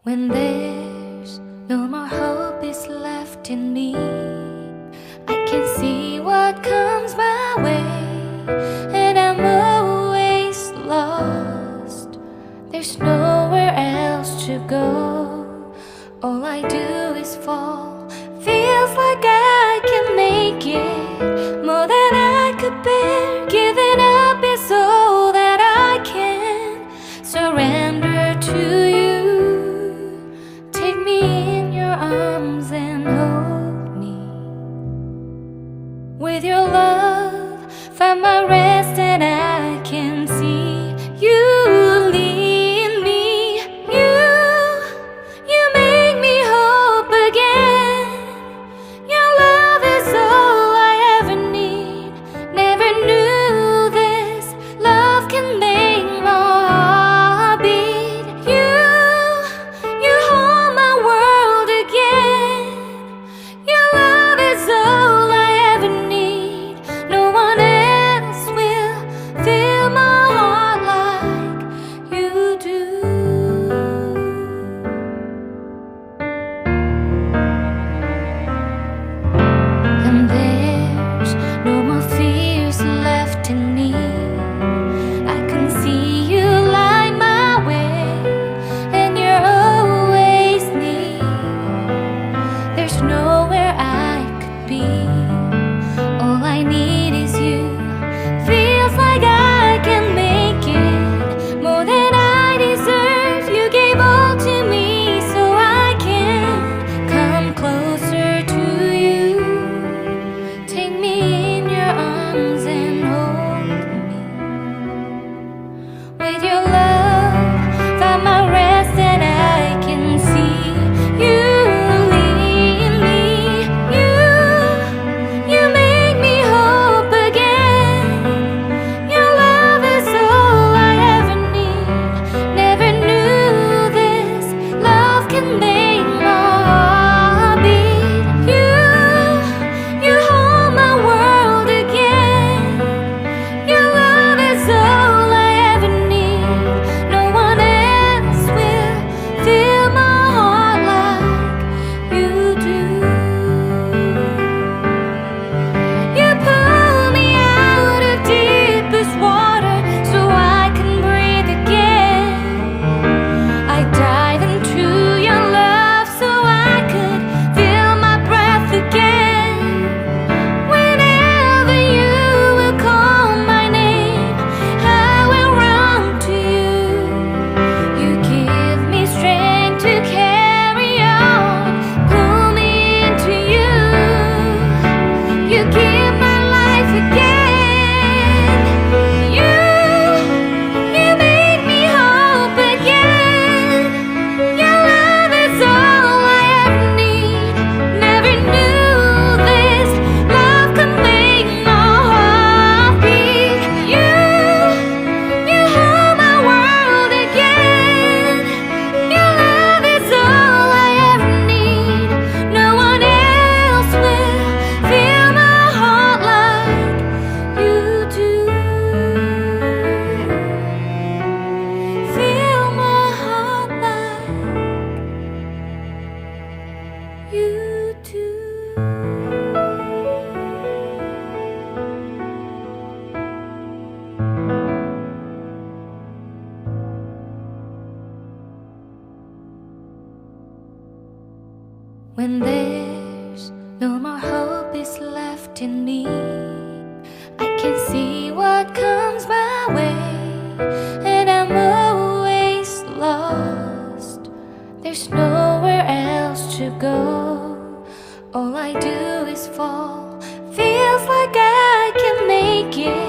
When there's no more hope is left in me, I can see what comes my way, and I'm always lost. There's nowhere else to go. All I do is fall. Feels like I can make it more than I could bear. Giving up is all that I can surrender to you. Take me in your arms and hold me. With your love, find my rest, and I can see you lead me. You make me hope again. Your love is all I ever need. Never knew this love can make my heart beat. You hold my world again. Your love is all I ever need. No one else will fill my heart like you do. And there's no more fears left in me. I can see you light my way, and you're always near. There's nowhere I could be. All I need is you. Feels like I can make it more than I deserve. You gave all to me so I can come closer to you. Take me in your arms and hold me. With your love, find my rest, and I can see you lead me. You make me hope again. Your love is all I ever need. Never knew this love can make my heart beat. You hold my world again. Your love is all I ever need. No one else will fill my heart like you do. You pull me out of deepest water so I can breathe again. I dive into your love so I could feel my breath again. Whenever you will call my name, I will run to you. You give me strength to carry on. Pull me into you. You give my life again. You make me hope again. Your love is all I ever need. Never knew this love could make my heart beat. You hold my world again. Your love is all I ever need. No one else will fill my heart like you do. Fill my heart like you do. When there's no more hope is left in me, I can see what comes my way, and I'm always lost. There's nowhere else to go. All I do is fall. Feels like I can make it